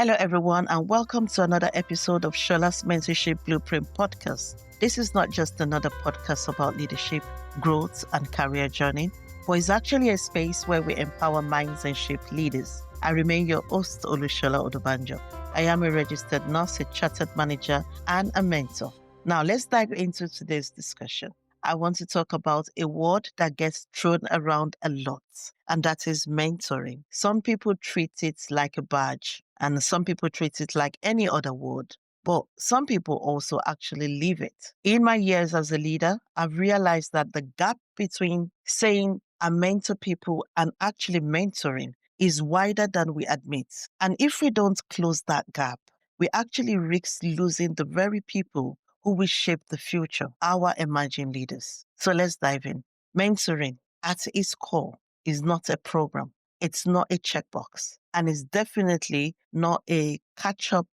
Hello, everyone, and welcome to another episode of Shola's Mentorship Blueprint podcast. This is not just another podcast about leadership, growth, and career journey, but it's actually a space where we empower minds and shape leaders. I remain your host, Olushola Odubanjo. I am a registered nurse, a chartered manager, and a mentor. Now, let's dive into today's discussion. I want to talk about a word that gets thrown around a lot, and that is mentoring. Some people treat it like a badge, and some people treat it like any other word. But some people also actually live it. In my years as a leader, I've realized that the gap between saying I mentor people and actually mentoring is wider than we admit. And if we don't close that gap, we actually risk losing the very people who will shape the future, our emerging leaders. So let's dive in. Mentoring at its core is not a program. It's not a checkbox, and it's definitely not a catch-up,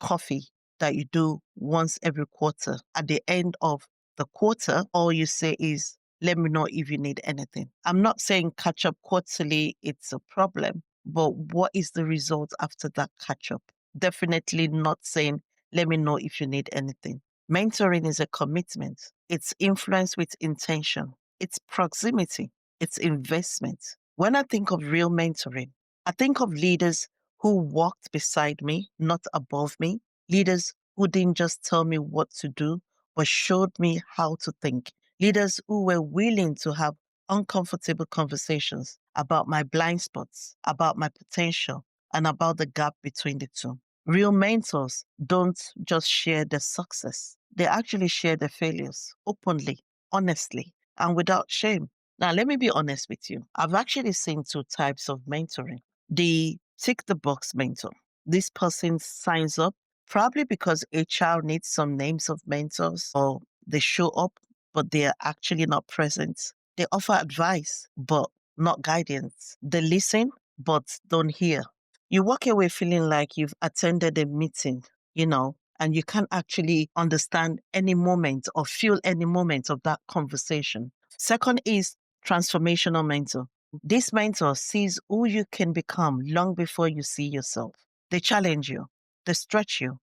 coffee that you do once every quarter. At the end of the quarter, all you say is, let me know if you need anything. I'm not saying catch up quarterly, it's a problem, but what is the result after that catch up? Definitely not saying, let me know if you need anything. Mentoring is a commitment. It's influence with intention. It's proximity. It's investment. When I think of real mentoring, I think of leaders who walked beside me, not above me. Leaders who didn't just tell me what to do, but showed me how to think. Leaders who were willing to have uncomfortable conversations about my blind spots, about my potential, and about the gap between the two. Real mentors don't just share their success. They actually share their failures openly, honestly, and without shame. Now, let me be honest with you. I've actually seen two types of mentoring. The tick the box mentor. This person signs up probably because HR needs some names of mentors, or they show up, but they are actually not present. They offer advice, but not guidance. They listen, but don't hear. You walk away feeling like you've attended a meeting, and you can't actually understand any moment or feel any moment of that conversation. Second is transformational mentor. This mentor sees who you can become long before you see yourself. They challenge you, they stretch you,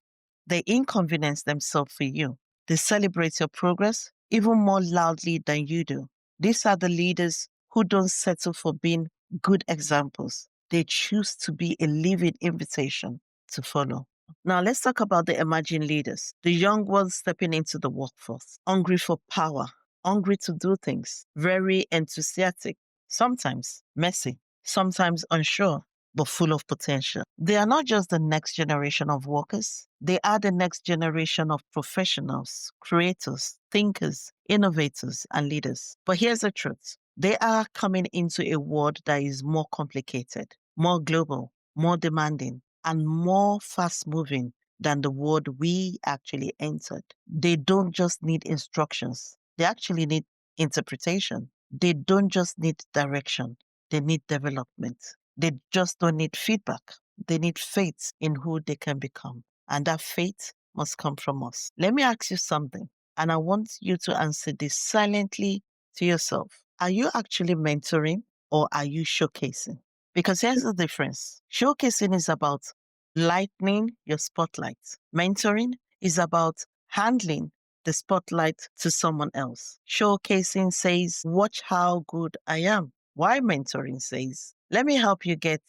they inconvenience themselves for you. They celebrate your progress even more loudly than you do. These are the leaders who don't settle for being good examples. They choose to be a living invitation to follow. Now, let's talk about the emerging leaders, the young ones stepping into the workforce, hungry for power, hungry to do things, very enthusiastic, sometimes messy, sometimes unsure, but full of potential. They are not just the next generation of workers, they are the next generation of professionals, creators, thinkers, innovators, and leaders. But here's the truth. They are coming into a world that is more complicated, more global, more demanding, and more fast moving than the world we actually entered. They don't just need instructions, they actually need interpretation. They don't just need direction, they need development. They just don't need feedback. They need faith in who they can become. And that faith must come from us. Let me ask you something, and I want you to answer this silently to yourself. Are you actually mentoring or are you showcasing? Because here's the difference. Showcasing is about lightening your spotlight. Mentoring is about handling the spotlight to someone else. Showcasing says, watch how good I am. Why mentoring says, let me help you get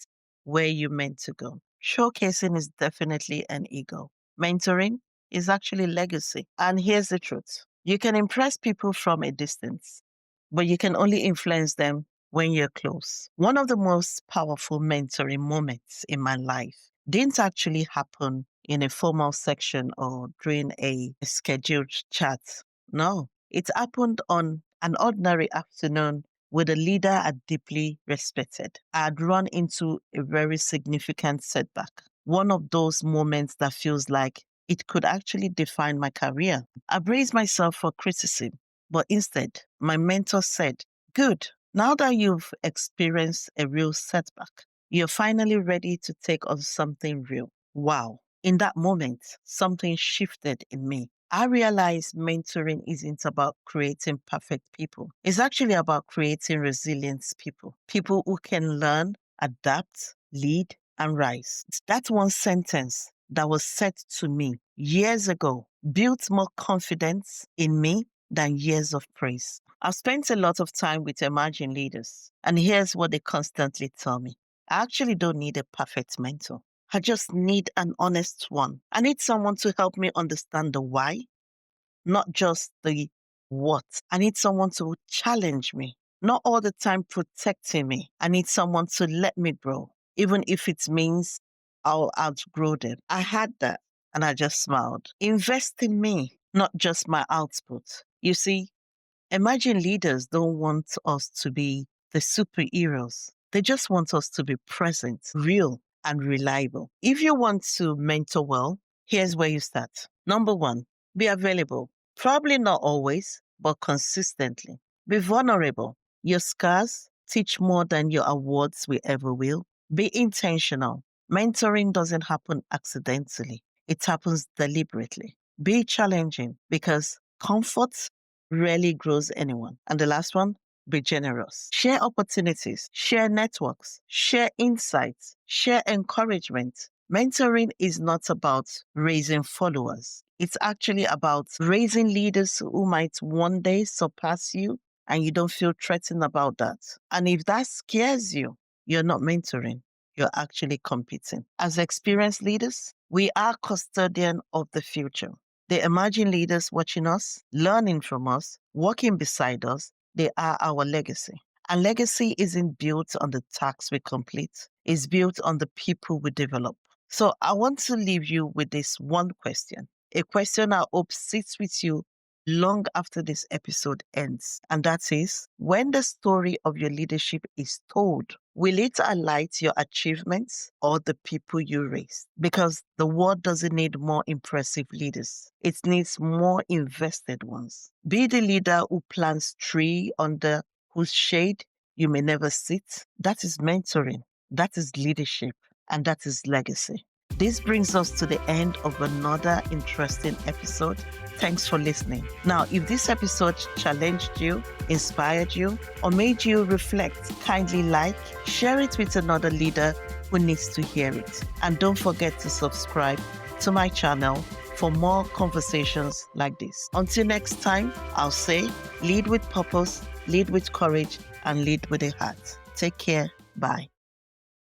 where you're meant to go. Showcasing is definitely an ego. Mentoring is actually legacy. And here's the truth. You can impress people from a distance, but you can only influence them when you're close. One of the most powerful mentoring moments in my life didn't actually happen in a formal section or during a scheduled chat. No, it happened on an ordinary afternoon with a leader I deeply respected. I had run into a very significant setback. One of those moments that feels like it could actually define my career. I braced myself for criticism, but instead, my mentor said, good, now that you've experienced a real setback, you're finally ready to take on something real. Wow. In that moment, something shifted in me. I realized mentoring isn't about creating perfect people. It's actually about creating resilient people, people who can learn, adapt, lead, and rise. That one sentence that was said to me years ago built more confidence in me than years of praise. I've spent a lot of time with emerging leaders, and here's what they constantly tell me. I actually don't need a perfect mentor. I just need an honest one. I need someone to help me understand the why, not just the what. I need someone to challenge me, not all the time protecting me. I need someone to let me grow, even if it means I'll outgrow them. I had that and I just smiled. Invest in me, not just my output. You see, emerging leaders don't want us to be the superheroes. They just want us to be present, real, and reliable. If you want to mentor well, here's where you start. Number one, be available. Probably not always, but consistently. Be vulnerable. Your scars teach more than your awards will ever will. Be intentional. Mentoring doesn't happen accidentally. It happens deliberately. Be challenging because comfort rarely grows anyone. And the last one, be generous. Share opportunities, share networks, share insights, share encouragement. Mentoring is not about raising followers. It's actually about raising leaders who might one day surpass you, and you don't feel threatened about that. And if that scares you, you're not mentoring. You're actually competing. As experienced leaders, we are custodian of the future. The emerging leaders watching us, learning from us, walking beside us, they are our legacy. And legacy isn't built on the tasks we complete. It's built on the people we develop. So I want to leave you with this one question, a question I hope sits with you long after this episode ends. And that is, when the story of your leadership is told, will it highlight your achievements or the people you raised? Because the world doesn't need more impressive leaders. It needs more invested ones. Be the leader who plants tree under whose shade you may never sit. That is mentoring. That is leadership. And that is legacy. This brings us to the end of another interesting episode. Thanks for listening. Now, if this episode challenged you, inspired you, or made you reflect, kindly like, share it with another leader who needs to hear it. And don't forget to subscribe to my channel for more conversations like this. Until next time, I'll say, lead with purpose, lead with courage, and lead with a heart. Take care. Bye.